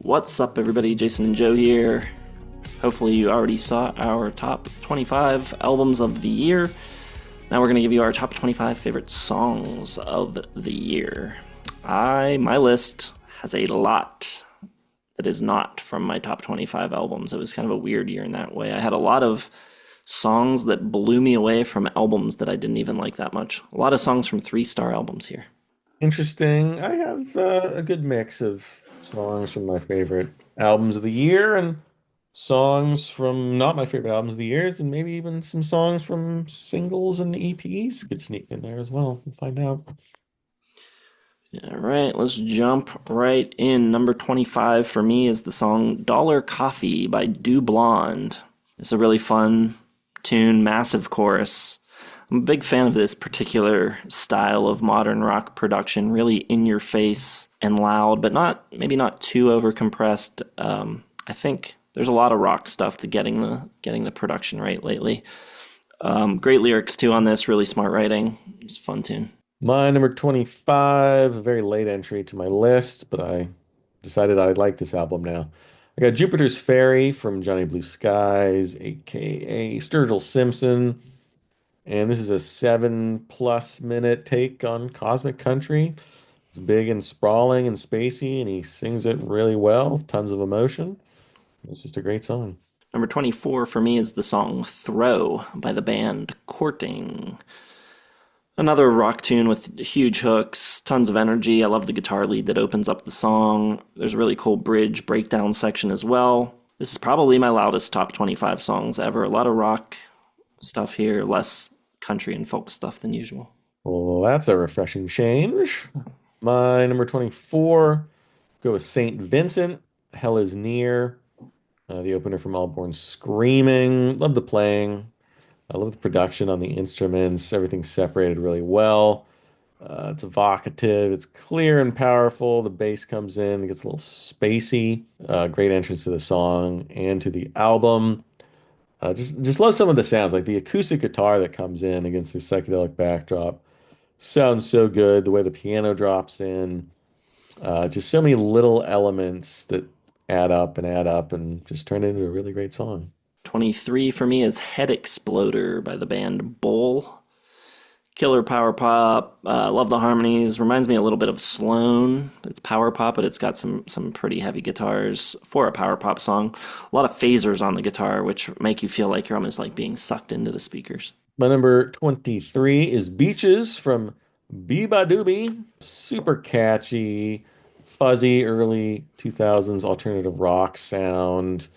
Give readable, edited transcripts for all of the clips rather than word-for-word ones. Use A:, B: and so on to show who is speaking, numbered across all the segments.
A: What's up, everybody? Jason and Joe here. Hopefully, you already saw our top 25 albums of the year. Now, we're going to give you our top 25 favorite songs of the year. My list has a lot that is not from my top 25 albums. It was kind of a weird year in that way. I had a lot of songs that blew me away from albums that I didn't even like that much. A lot of songs from 3-star albums here.
B: Interesting. I have a good mix of songs from my favorite albums of the year and songs from not my favorite albums of the years, and maybe even some songs from singles and EPs could sneak in there as well. We'll find out.
A: All right, let's jump right in. Number 25 for me is the song Dollar Coffee by Do Blonde. It's a really fun tune, massive chorus. I'm a big fan of this particular style of modern rock production, really in your face and loud, but maybe not too overcompressed. I think there's a lot of rock stuff to getting the production right lately. Great lyrics too on this, really smart writing. It's a fun tune.
B: My number 25, a very late entry to my list, but I decided I like this album now. I got Jupiter's Fairy from Johnny Blue Skies, aka Sturgill Simpson. And this is a 7+ minute take on cosmic country. It's big and sprawling and spacey, and he sings it really well. Tons of emotion. It's just a great song.
A: Number 24 for me is the song Throw by the band Courting. Another rock tune with huge hooks, tons of energy. I love the guitar lead that opens up the song. There's a really cool bridge breakdown section as well. This is probably my loudest top 25 songs ever. A lot of rock stuff here, less country and folk stuff than usual.
B: Well, that's a refreshing change. My number 24, go with Saint Vincent. Hell is Near. The opener from All Born Screaming. Love the playing. I love the production on the instruments. Everything's separated really well. It's evocative. It's clear and powerful. The bass comes in. It gets a little spacey. Great entrance to the song and to the album. Just love some of the sounds, like the acoustic guitar that comes in against the psychedelic backdrop. Sounds so good. The way the piano drops in. Just so many little elements that add up and just turn into a really great song.
A: 23 for me is Head Exploder by the band Bull. Killer power pop. Love the harmonies. Reminds me a little bit of Sloan. It's power pop, but it's got some pretty heavy guitars for a power pop song. A lot of phasers on the guitar, which make you feel like you're almost like being sucked into the speakers.
B: My number 23 is Beaches from Biba Doobie. Super catchy, fuzzy early 2000s alternative rock sound.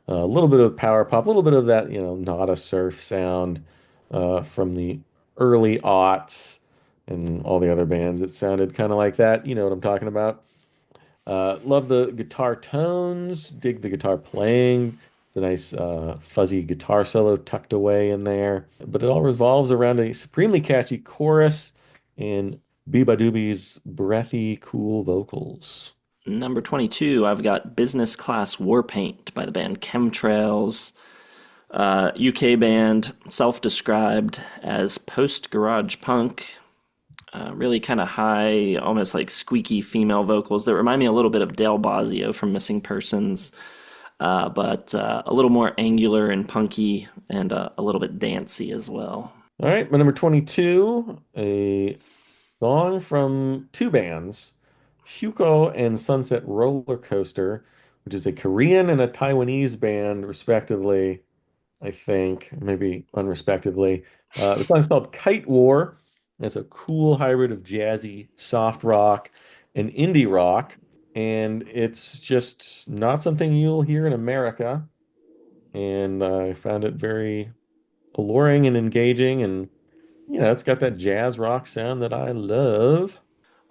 B: A little bit of power pop, a little bit of that, not a surf sound from the early aughts and all the other bands. It sounded kind of like that. You know what I'm talking about. Love the guitar tones, dig the guitar playing, the nice fuzzy guitar solo tucked away in there. But it all revolves around a supremely catchy chorus and Biba Doobie's breathy, cool vocals.
A: Number 22, I've got Business Class Warpaint by the band Chemtrails. UK band, self-described as post-garage punk. Really kind of high, almost like squeaky female vocals that remind me a little bit of Dale Bozzio from Missing Persons, but a little more angular and punky and a little bit dancey as well.
B: All right, my number 22, a song from two bands, Hugo and Sunset Roller Coaster, which is a Korean and a Taiwanese band, respectively, I think, maybe unrespectively. The song's called Kite War. It's a cool hybrid of jazzy, soft rock, and indie rock. And it's just not something you'll hear in America. And I found it very alluring and engaging. And, it's got that jazz rock sound that I love.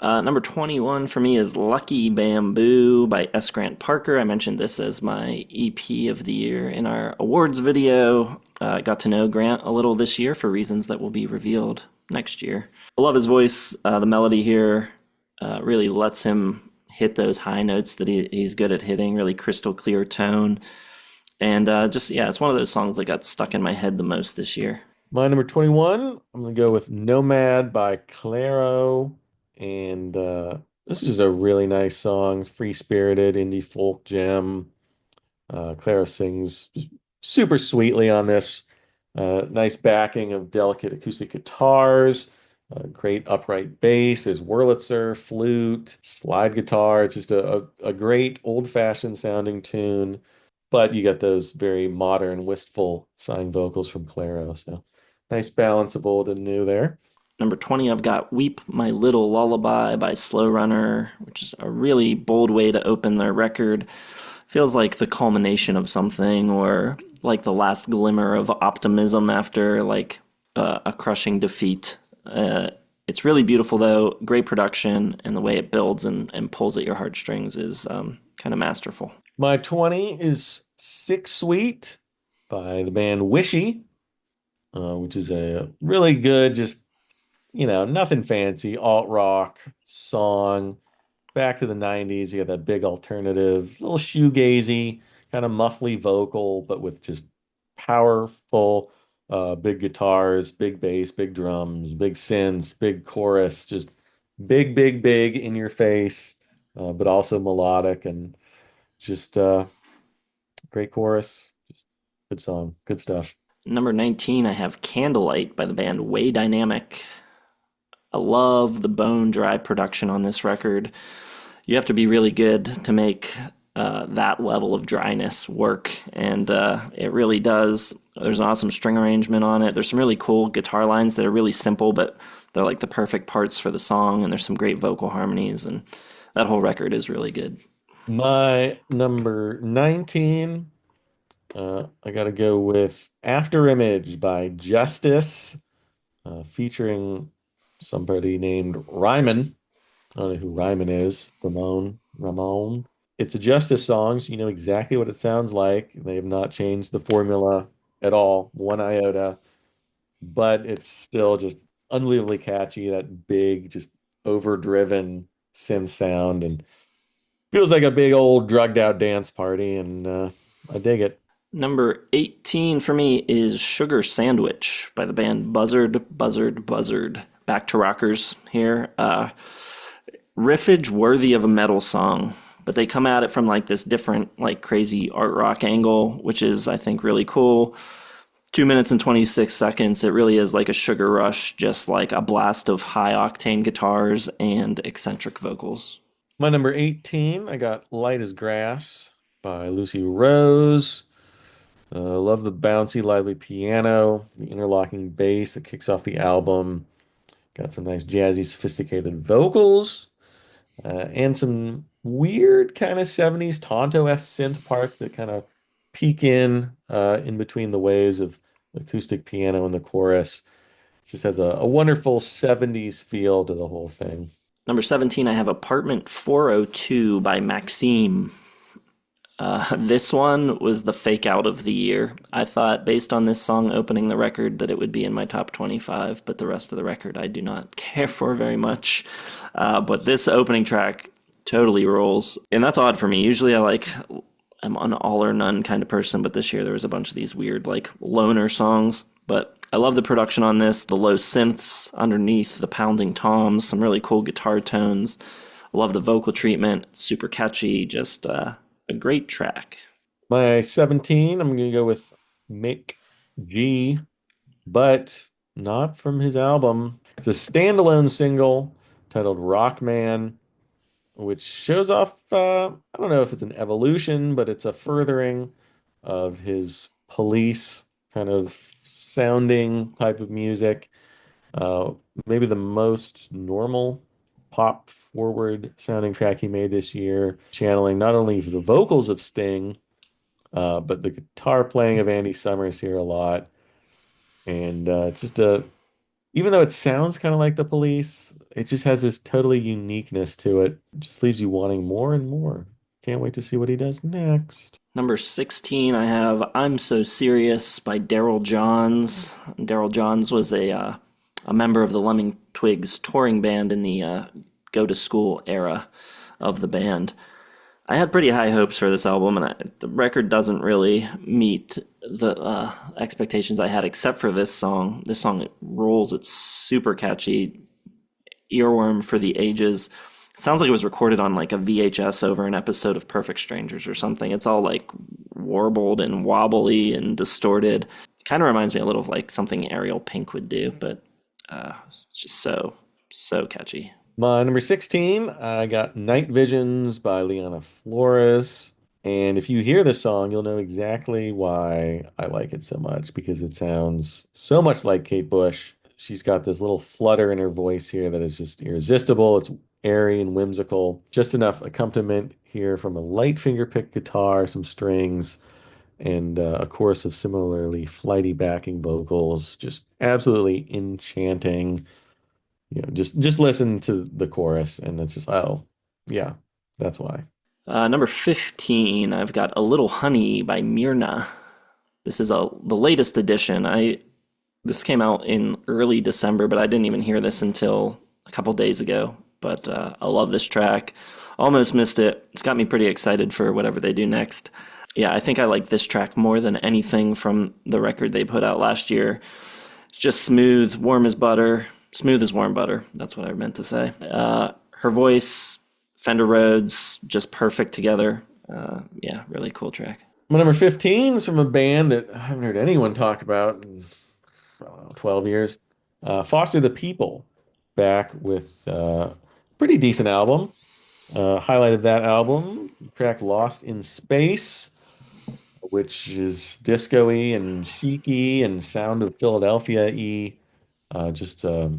A: Number 21 for me is Lucky Bamboo by S. Grant Parker. I mentioned this as my EP of the year in our awards video. Got to know Grant a little this year for reasons that will be revealed next year. I love his voice. The melody here really lets him hit those high notes that he's good at hitting, really crystal clear tone. And it's one of those songs that got stuck in my head the most this year.
B: My number 21, I'm going to go with Nomad by Claro. And This is a really nice song, free-spirited indie folk gem. Clara sings just super sweetly on this. Nice backing of delicate acoustic guitars, great upright bass. There's Wurlitzer, flute, slide guitar. It's just a great old-fashioned sounding tune, but you get those very modern, wistful sighing vocals from Claro. So nice balance of old and new there.
A: Number 20, I've got Weep My Little Lullaby by Slow Runner, which is a really bold way to open their record. Feels like the culmination of something, or like the last glimmer of optimism after like a crushing defeat. It's really beautiful though, great production, and the way it builds and pulls at your heartstrings is kind of masterful.
B: My 20 is Sick Sweet by the band Wishy, which is a really good, just, nothing fancy, alt rock song. Back to the 90s, you got that big alternative, little shoegazy, kind of muffly vocal, but with just powerful, big guitars, big bass, big drums, big synths, big chorus, just big, big, big in your face, but also melodic and just great chorus. Just good song, good stuff.
A: Number 19, I have Candlelight by the band Way Dynamic. I love the bone dry production on this record. You have to be really good to make that level of dryness work, and it really does. There's an awesome string arrangement on it. There's some really cool guitar lines that are really simple, but they're like the perfect parts for the song, and there's some great vocal harmonies, and that whole record is really good.
B: My number 19, I got to go with After Image by Justice, featuring somebody named Ryman. I don't know who Ryman is. Ramon. It's a Justice song, so you know exactly what it sounds like. They have not changed the formula at all, one iota, but it's still just unbelievably catchy, that big, just overdriven synth sound, and feels like a big old drugged out dance party, and I dig it.
A: Number 18 for me is Sugar Sandwich by the band Buzzard, Buzzard, Buzzard. Back to rockers here. Riffage worthy of a metal song, but they come at it from like this different, like crazy art rock angle, which is, I think, really cool. 2 minutes and 26 seconds. It really is like a sugar rush, just like a blast of high octane guitars and eccentric vocals.
B: My number 18, I got Light as Grass by Lucy Rose. Love the bouncy, lively piano, the interlocking bass that kicks off the album. Got some nice jazzy, sophisticated vocals, and some weird kind of 70s Tonto-esque synth parts that kind of peek in between the waves of acoustic piano in the chorus. Just has a wonderful 70s feel to the whole thing.
A: Number 17, I have Apartment 402 by Maxime. This one was the fake out of the year. I thought, based on this song opening the record, that it would be in my top 25, but the rest of the record I do not care for very much. But this opening track totally rolls. And that's odd for me. Usually I'm an all or none kind of person, but this year there was a bunch of these weird, like, loner songs. But I love the production on this, the low synths underneath, the pounding toms, some really cool guitar tones. I love the vocal treatment, super catchy, just a great track.
B: My 17, I'm going to go with Mk.gee, but not from his album. It's a standalone single titled Rock Man, which shows off, I don't know if it's an evolution, but it's a furthering of his police kind of sounding type of music. Uh, Maybe the most normal pop forward sounding track he made this year, channeling not only the vocals of Sting, but the guitar playing of Andy Summers here a lot. And just even though it sounds kind of like the Police, it just has this totally uniqueness to it. It just leaves you wanting more and more. Can't wait to see what he does next.
A: Number 16, I have I'm So Serious by Daryl Johns. Daryl Johns was a member of the Lemming Twigs touring band in the Go to School era of the band. I had pretty high hopes for this album, and the record doesn't really meet the expectations I had, except for this song. This song, it rolls. It's super catchy, earworm for the ages. It sounds like it was recorded on like a VHS over an episode of Perfect Strangers or something. It's all like warbled and wobbly and distorted. It kind of reminds me a little of like something Ariel Pink would do, but it's just so catchy.
B: My number 16, I got Night Visions by Liana Flores. And if you hear the song, you'll know exactly why I like it so much because it sounds so much like Kate Bush. She's got this little flutter in her voice here that is just irresistible. It's airy and whimsical. Just enough accompaniment here from a light fingerpick guitar, some strings, and a chorus of similarly flighty backing vocals. Just absolutely enchanting. Just listen to the chorus, and it's just, oh, yeah, that's why.
A: Number 15, I've got A Little Honey by Myrna. This is the latest edition. This came out in early December, but I didn't even hear this until a couple days ago. But I love this track. Almost missed it. It's got me pretty excited for whatever they do next. Yeah, I think I like this track more than anything from the record they put out last year. It's just smooth, warm as butter. Smooth as warm butter. That's what I meant to say. Her voice, Fender Rhodes, just perfect together. Yeah, really cool track.
B: My number 15 is from a band that I haven't heard anyone talk about in, I don't know, 12 years. Foster the People, back with a pretty decent album. Highlight of that album, track Lost in Space, which is disco-y and chic-y and sound of Philadelphia-y. Just a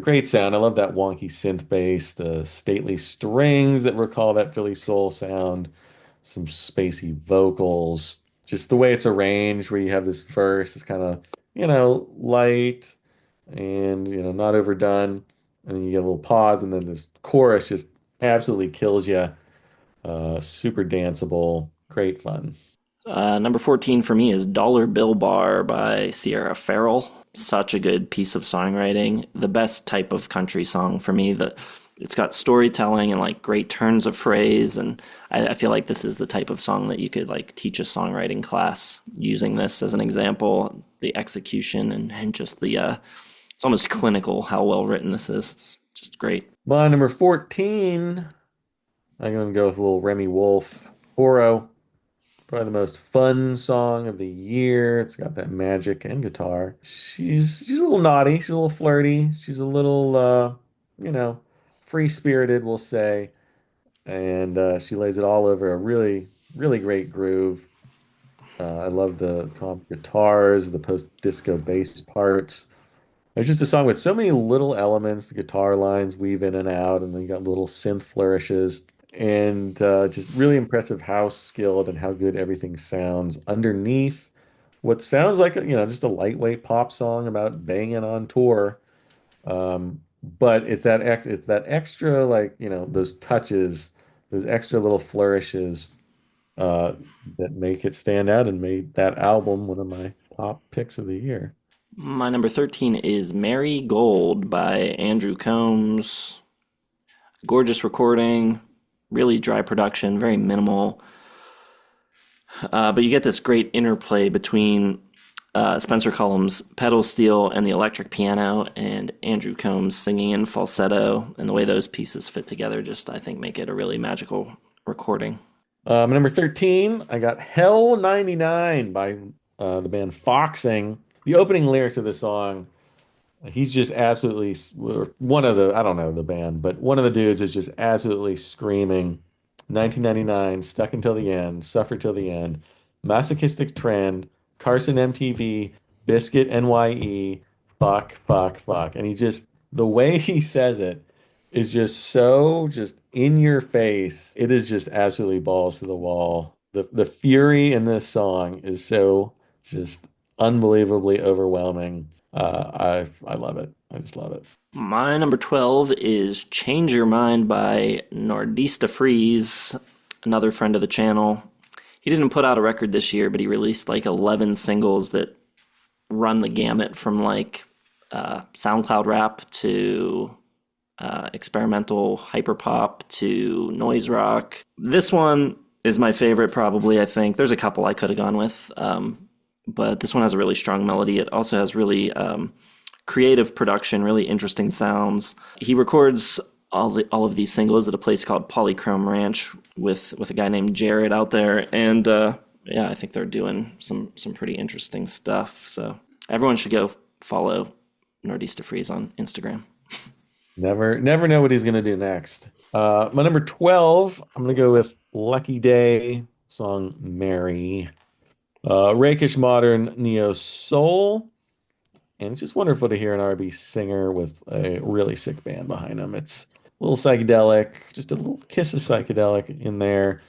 B: great sound. I love that wonky synth bass, the stately strings that recall that Philly soul sound, some spacey vocals, just the way it's arranged, where you have this verse is kind of, light and, not overdone. And then you get a little pause, and then this chorus just absolutely kills you. Super danceable, great fun.
A: Number 14 for me is Dollar Bill Bar by Sierra Farrell. Such a good piece of songwriting. The best type of country song for me. It's got storytelling and like great turns of phrase, and I feel like this is the type of song that you could like teach a songwriting class using this as an example. The execution and just it's almost clinical how well written this is. It's just great.
B: My number 14, I'm going to go with a little Remy Wolf, Oro. Probably the most fun song of the year. It's got that magic and guitar. She's a little naughty. She's a little flirty. She's a little, free-spirited, we'll say. And she lays it all over a really, really great groove. I love the guitars, the post-disco bass parts. It's just a song with so many little elements. The guitar lines weave in and out, and then you got little synth flourishes. And just really impressive how skilled and how good everything sounds underneath what sounds like just a lightweight pop song about banging on tour. But it's that extra, like, those touches, those extra little flourishes that make it stand out and made that album one of my top picks of the year.
A: My number 13 is Mary Gold by Andrew Combs. Gorgeous recording, really dry production, very minimal. But you get this great interplay between Spencer Cullum's pedal steel and the electric piano, and Andrew Combs singing in falsetto, and the way those pieces fit together just, I think, make it a really magical recording.
B: Number 13, I got Hell 99 by the band Foxing. The opening lyrics of the song, he's just absolutely one of the, I don't know the band, but one of the dudes is just absolutely screaming 1999, stuck until the end, suffer till the end, masochistic trend, Carson MTV, Biscuit NYE, fuck, fuck, fuck. And the way he says it is just so just in your face. It is just absolutely balls to the wall. The fury in this song is so just unbelievably overwhelming. I love it. I just love it.
A: My number 12 is Change Your Mind by Nordista Freeze, another friend of the channel. He didn't put out a record this year, but he released like 11 singles that run the gamut from like SoundCloud rap to experimental hyperpop to noise rock. This one is my favorite, probably, I think. There's a couple I could have gone with, but this one has a really strong melody. It also has really creative production, really interesting sounds. He records all of these singles at a place called Polychrome Ranch with a guy named Jared out there, and yeah, I think they're doing some pretty interesting stuff. So everyone should go follow Northeast to Freeze on Instagram.
B: Never know what he's gonna do next. My number 12, I'm gonna go with Lucky Day song Mary. Rakish modern neo soul. And it's just wonderful to hear an R&B singer with a really sick band behind him. It's a little psychedelic, just a little kiss of psychedelic in there.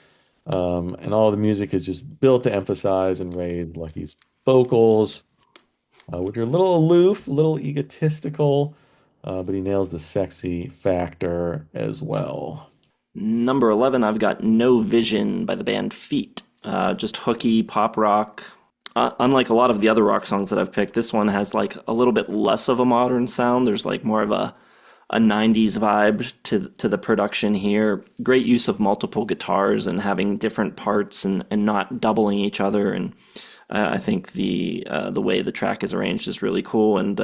B: And all the music is just built to emphasize and raise Lucky's vocals, which are a little aloof, a little egotistical, but he nails the sexy factor as well.
A: Number 11, I've got No Vision by the band Feet. Just hooky pop rock. Unlike a lot of the other rock songs that I've picked, this one has like a little bit less of a modern sound. There's like more of a 90s vibe to the production here. Great use of multiple guitars and having different parts and not doubling each other. And I think the way the track is arranged is really cool. And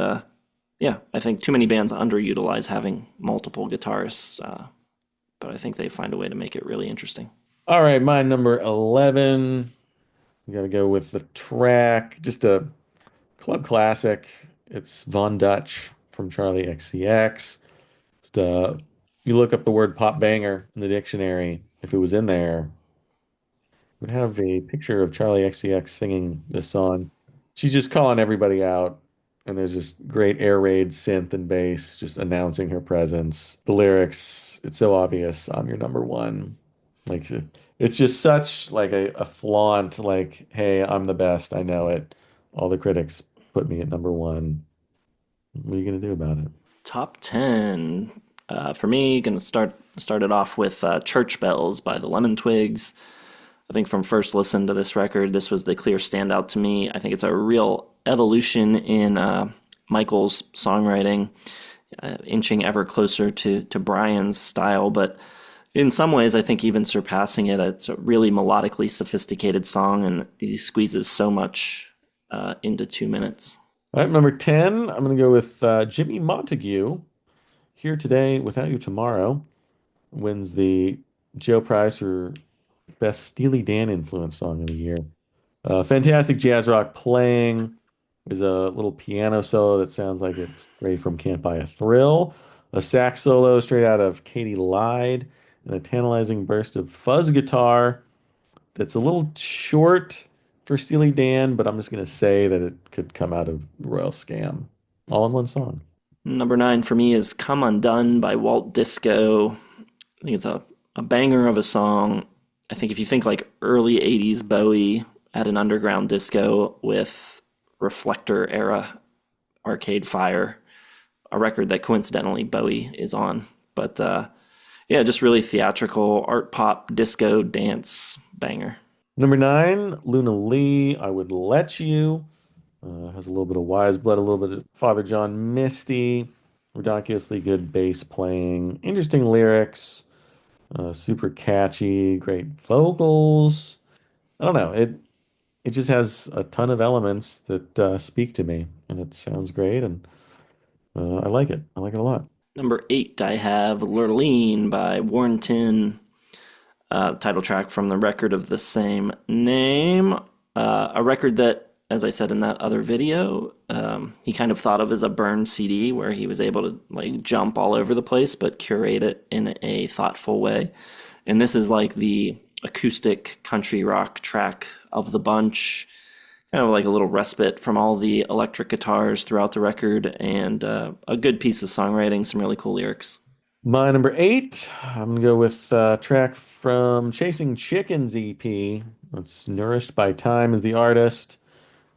A: yeah, I think too many bands underutilize having multiple guitars, but I think they find a way to make it really interesting.
B: All right, my number 11. We got to go with the track, just a club classic. It's Von Dutch from Charlie XCX. Just, you look up the word pop banger in the dictionary, if it was in there, it would have a picture of Charlie XCX singing this song. She's just calling everybody out, and there's this great air raid synth and bass just announcing her presence. The lyrics, it's so obvious, I'm your number one. Like it's just such like a flaunt, like, hey, I'm the best, I know it. All the critics put me at number one. What are you gonna do about it?
A: Top 10. For me, gonna start it off with Church Bells by the Lemon Twigs. I think from first listen to this record, this was the clear standout to me. I think it's a real evolution in Michael's songwriting, inching ever closer to Brian's style, but in some ways, I think even surpassing it. It's a really melodically sophisticated song, and he squeezes so much into 2 minutes.
B: All right, number 10, I'm gonna go with Jimmy Montague. Here Today, Without You Tomorrow wins the Joe Prize for Best Steely Dan Influence Song of the Year. Fantastic jazz rock playing. There's a little piano solo that sounds like it's straight from Can't Buy a Thrill. A sax solo straight out of Katie Lied, and a tantalizing burst of fuzz guitar that's a little short for Steely Dan, but I'm just going to say that it could come out of Royal Scam. All in one song.
A: Number 9 for me is Come Undone by Walt Disco. I think it's a banger of a song. I think if you think like early 80s Bowie at an underground disco with Reflector era Arcade Fire, a record that coincidentally Bowie is on. But yeah, just really theatrical, art pop, disco, dance banger.
B: Number 9, Luna Lee, I Would Let You. Has a little bit of Wise Blood, a little bit of Father John Misty, ridiculously good bass playing, interesting lyrics, super catchy, great vocals. I don't know. It just has a ton of elements that speak to me, and it sounds great, and I like it. I like it a lot.
A: Number 8, I have Lurleen by Warrenton, title track from the record of the same name. A record that, as I said in that other video, he kind of thought of as a burn CD where he was able to like jump all over the place but curate it in a thoughtful way. And this is like the acoustic country rock track of the bunch, kind of like a little respite from all the electric guitars throughout the record, and a good piece of songwriting, some really cool lyrics.
B: My number 8, I'm gonna go with a track from Chasing Chickens EP. It's Nourished by Time is the artist,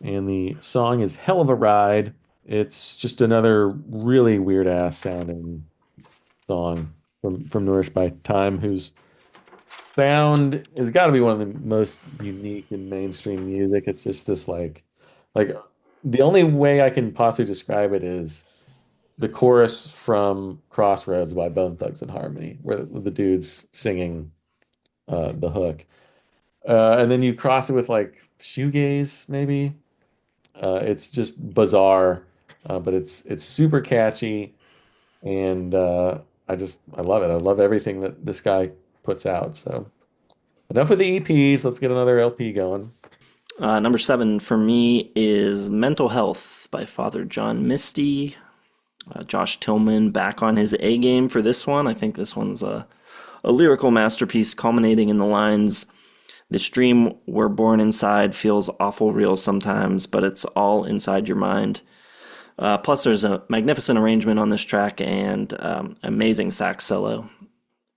B: and the song is Hell of a Ride. It's just another really weird ass sounding song from Nourished by Time, whose sound has got to be one of the most unique in mainstream music. It's just this like the only way I can possibly describe it is the chorus from Crossroads by Bone Thugs and Harmony, where the dude's singing the hook. And then you cross it with like shoegaze, maybe. It's just bizarre, but it's super catchy, and I love it. I love everything that this guy puts out. So enough with the EPs. Let's get another LP going.
A: Number 7 for me is Mental Health by Father John Misty. Josh Tillman back on his A game for this one. I think this one's a lyrical masterpiece culminating in the lines, "This dream we're born inside feels awful real sometimes, but it's all inside your mind." Plus, there's a magnificent arrangement on this track and amazing sax solo.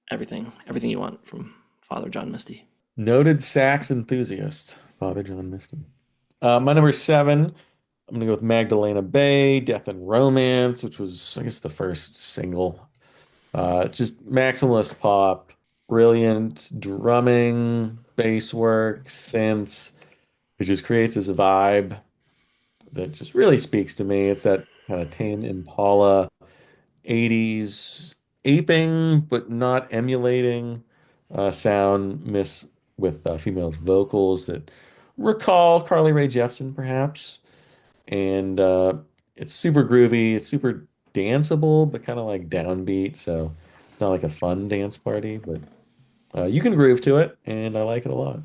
A: Everything you want from Father John Misty.
B: Noted sax enthusiast, Father John Misty. My number 7, I'm gonna go with Magdalena Bay, Death and Romance, which was, I guess, the first single. Just maximalist pop, brilliant drumming, bass work, synths. It just creates this vibe that just really speaks to me. It's that kind of Tame Impala 80s aping but not emulating sound miss with female vocals that recall Carly Rae Jepsen perhaps. And it's super groovy, it's super danceable but kind of like downbeat, so it's not like a fun dance party, but you can groove to it and I like it a lot.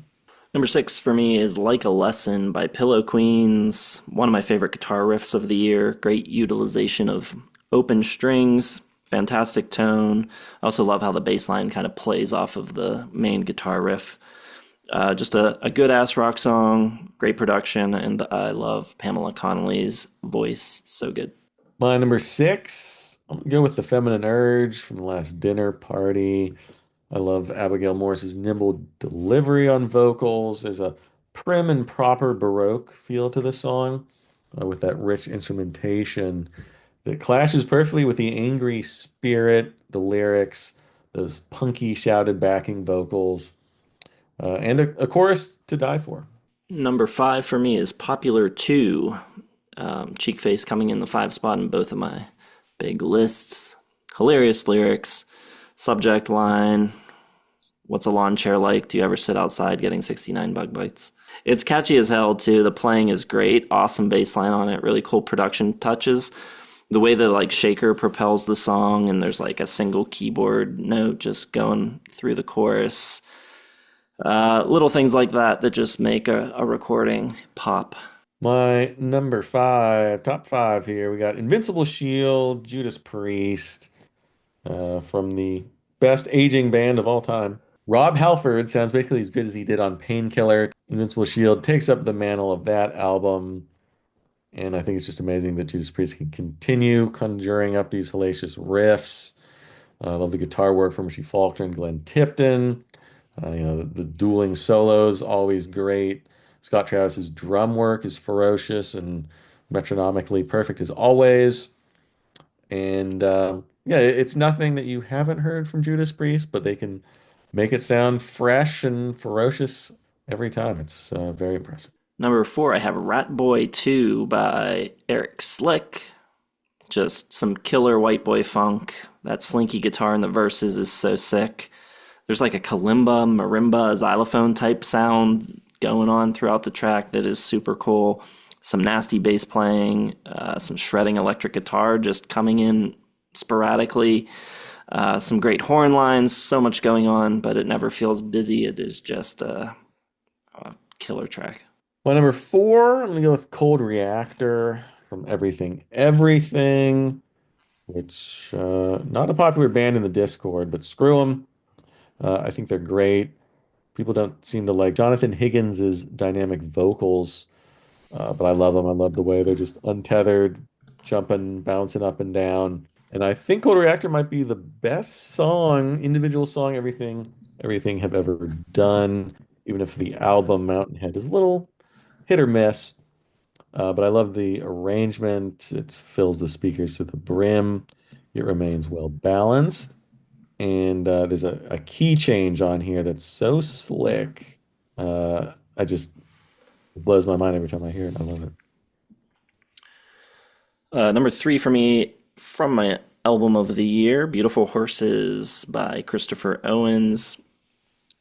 A: Number 6 for me is Like a Lesson by Pillow Queens. One of my favorite guitar riffs of the year. Great utilization of open strings, fantastic tone. I also love how the bass line kind of plays off of the main guitar riff. Just a good ass rock song, great production, and I love Pamela Connolly's voice. So good.
B: My number 6, I'm gonna go with The Feminine Urge from the last dinner party. I love Abigail Morris's nimble delivery on vocals. There's a prim and proper Baroque feel to the song, with that rich instrumentation that clashes perfectly with the angry spirit, the lyrics, those punky shouted backing vocals, and a chorus to die for.
A: Number 5 for me is Popular 2. Cheek Face coming in the 5 spot in both of my big lists. Hilarious lyrics, subject line, "What's a lawn chair like? Do you ever sit outside getting 69 bug bites?" It's catchy as hell too. The playing is great. Awesome bass line on it. Really cool production touches. The way the like shaker propels the song and there's like a single keyboard note just going through the chorus. Little things like that that just make a recording pop.
B: My number 5, top 5 here, we got Invincible Shield, Judas Priest, from the best aging band of all time. Rob Halford sounds basically as good as he did on Painkiller. Invincible Shield takes up the mantle of that album, and I think it's just amazing that Judas Priest can continue conjuring up these hellacious riffs. I love the guitar work from Richie Faulkner and Glenn Tipton. The dueling solos, always great. Scott Travis's drum work is ferocious and metronomically perfect as always. And yeah, it's nothing that you haven't heard from Judas Priest, but they can make it sound fresh and ferocious every time. It's very impressive.
A: Number 4, I have Rat Boy 2 by Eric Slick. Just some killer white boy funk. That slinky guitar in the verses is so sick. There's like a kalimba, marimba, xylophone type sound going on throughout the track that is super cool. Some nasty bass playing, some shredding electric guitar just coming in sporadically. Some great horn lines, so much going on, but it never feels busy. It is just a killer track.
B: My number 4, I'm gonna go with Cold Reactor from Everything Everything, which not a popular band in the Discord, but screw them. I think they're great. People don't seem to like Jonathan Higgins's dynamic vocals, but I love them. I love the way they're just untethered, jumping, bouncing up and down. And I think Cold Reactor might be the best song, individual song, everything have ever done. Even if the album Mountainhead is a little hit or miss, but I love the arrangement. It fills the speakers to the brim. It remains well balanced. And there's a key change on here that's so slick. I just it blows my mind every time I hear it. I love it.
A: Number 3 for me from my album of the year, Beautiful Horses by Christopher Owens.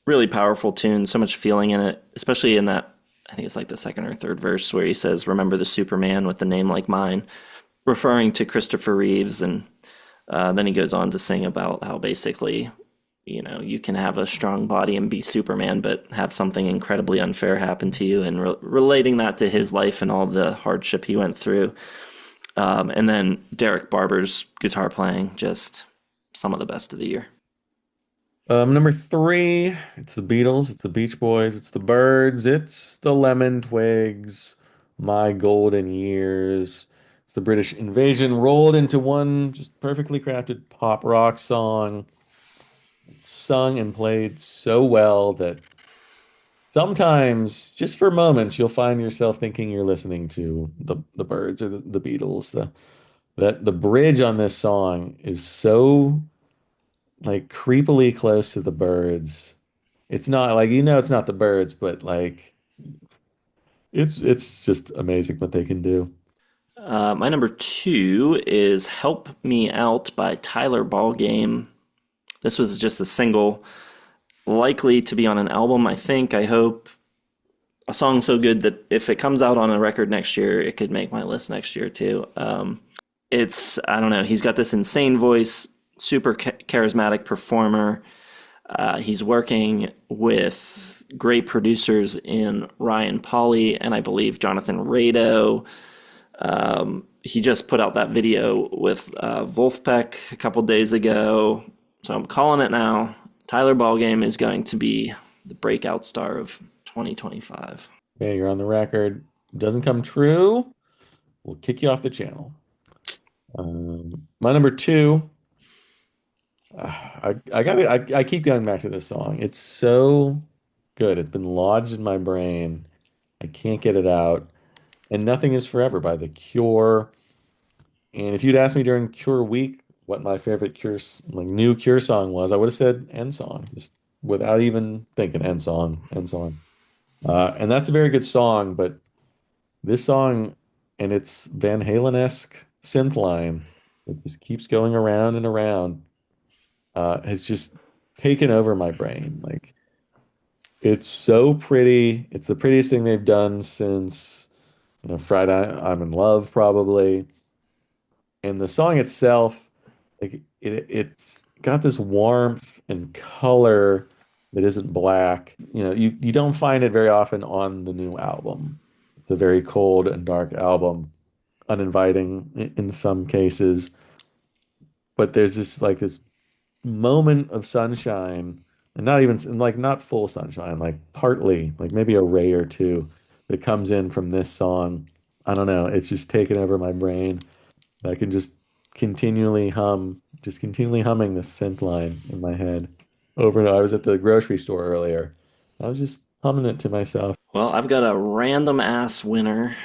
A: Really powerful tune, so much feeling in it, especially in that, I think it's like the second or third verse where he says, "Remember the Superman with the name like mine," referring to Christopher Reeves. And Then he goes on to sing about how basically, you can have a strong body and be Superman, but have something incredibly unfair happen to you, and relating that to his life and all the hardship he went through. And then Derek Barber's guitar playing, just some of the best of the year.
B: Number three, it's the Beatles, it's the Beach Boys, it's the Birds, it's the Lemon Twigs, My Golden Years. It's the British invasion rolled into one just perfectly crafted pop rock song, sung and played so well that sometimes, just for moments, you'll find yourself thinking you're listening to the Birds or the Beatles. The bridge on this song is so like creepily close to the Birds. It's not like it's not the Birds, but like it's just amazing what they can do.
A: My number two is Help Me Out by Tyler Ballgame. This was just a single, likely to be on an album, I think, I hope. A song so good that if it comes out on a record next year, it could make my list next year too. I don't know, he's got this insane voice, super charismatic performer. He's working with great producers in Ryan Pauly and I believe Jonathan Rado. He just put out that video with Wolfpack a couple days ago. So I'm calling it now. Tyler Ballgame is going to be the breakout star of 2025.
B: Yeah, you're on the record. Doesn't come true, we'll kick you off the channel. My number two, I keep going back to this song. It's so good. It's been lodged in my brain. I can't get it out. And Nothing Is Forever by The Cure. And if you'd asked me during Cure Week what my favorite like new Cure song was, I would have said End Song, just without even thinking End Song, End Song. And that's a very good song, but this song and its Van Halen-esque synth line, it just keeps going around and around, has just taken over my brain. Like it's so pretty. It's the prettiest thing they've done since, Friday I'm in Love, probably. And the song itself, like it's got this warmth and color that isn't black. You don't find it very often on the new album. It's a very cold and dark album, uninviting in some cases. But there's this moment of sunshine, and not even like not full sunshine, like partly, like maybe a ray or two that comes in from this song. I don't know. It's just taken over my brain. I can just continually humming this synth line in my head over and over. I was at the grocery store earlier. I was just humming it to myself.
A: Well, I've got a random ass winner.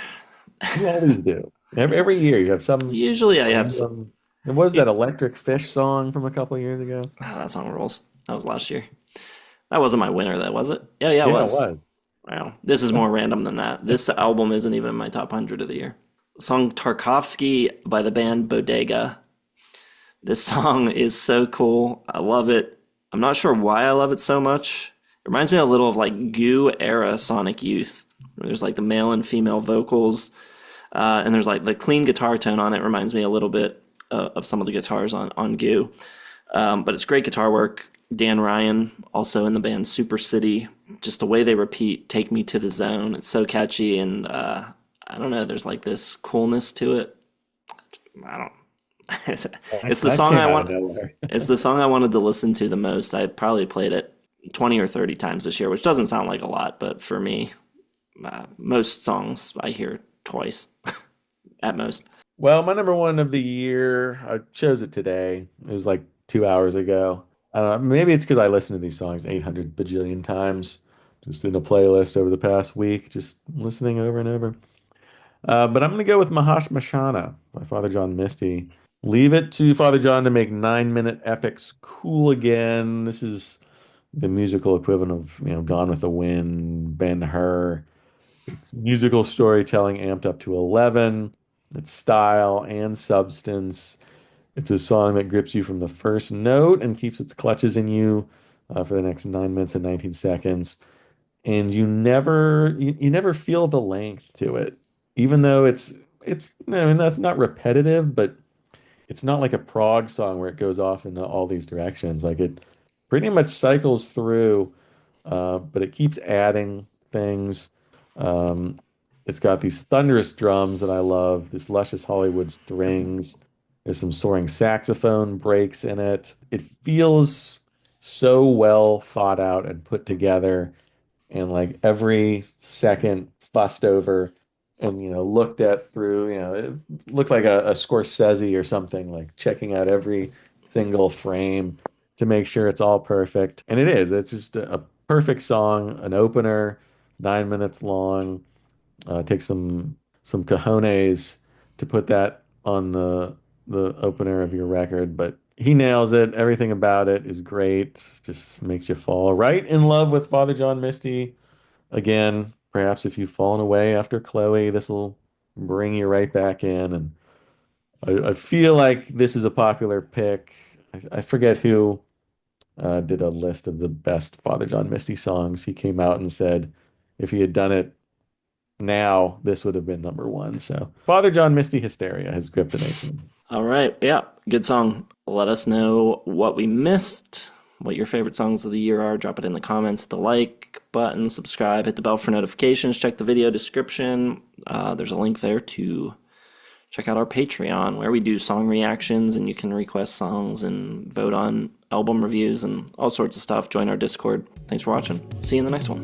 B: You always do. Every year you have some
A: Usually I have some.
B: random. What was that Electric Fish song from a couple of years ago?
A: That song rules. That was last year. That wasn't my winner, though, was it? Yeah, yeah, it
B: Yeah, it
A: was.
B: was.
A: Wow. This is more random than that. This album isn't even in my top 100 of the year. Song Tarkovsky by the band Bodega. This song is so cool. I love it. I'm not sure why I love it so much. It reminds me a little of like Goo era Sonic Youth. Where there's like the male and female vocals, and there's like the clean guitar tone on it. Reminds me a little bit of some of the guitars on Goo. But it's great guitar work. Dan Ryan, also in the band Super City. Just the way they repeat "Take Me to the Zone." It's so catchy, and I don't know. There's like this coolness to it. I don't. It's the
B: That
A: song
B: came
A: I
B: out of
A: want.
B: nowhere.
A: It's the song I wanted to listen to the most. I probably played it 20 or 30 times this year, which doesn't sound like a lot, but for me, most songs I hear twice at most.
B: Well, my number one of the year, I chose it today. It was like 2 hours ago. I don't know. Maybe it's because I listened to these songs 800 bajillion times, just in a playlist over the past week, just listening over and over. But I'm going to go with Mahash Mashana by Father John Misty. Leave it to Father John to make 9-minute epics cool again. This is the musical equivalent of, Gone with the Wind, Ben-Hur. It's musical storytelling amped up to 11. It's style and substance. It's a song that grips you from the first note and keeps its clutches in you for the next 9 minutes and 19 seconds. And you never feel the length to it, even though it's no, and that's not repetitive, but it's not like a prog song where it goes off into all these directions. Like it pretty much cycles through, but it keeps adding things. Um, it's got these thunderous drums that I love, this luscious Hollywood strings. There's some soaring saxophone breaks in it. It feels so well thought out and put together, and like every second fussed over and looked at through. It looked like a Scorsese or something, like checking out every single frame to make sure it's all perfect. And it is. It's just a perfect song, an opener, 9 minutes long. Takes some cojones to put that on the opener of your record, but he nails it. Everything about it is great. Just makes you fall right in love with Father John Misty. Again, perhaps if you've fallen away after Chloe, this will bring you right back in. And I feel like this is a popular pick. I forget who did a list of the best Father John Misty songs. He came out and said if he had done it now, this would have been number one. So Father John Misty Hysteria has gripped the nation.
A: All right. Yeah. Good song. Let us know what we missed, what your favorite songs of the year are. Drop it in the comments, hit the like button, subscribe, hit the bell for notifications, check the video description. There's a link there to check out our Patreon where we do song reactions and you can request songs and vote on album reviews and all sorts of stuff. Join our Discord. Thanks for watching. See you in the next one.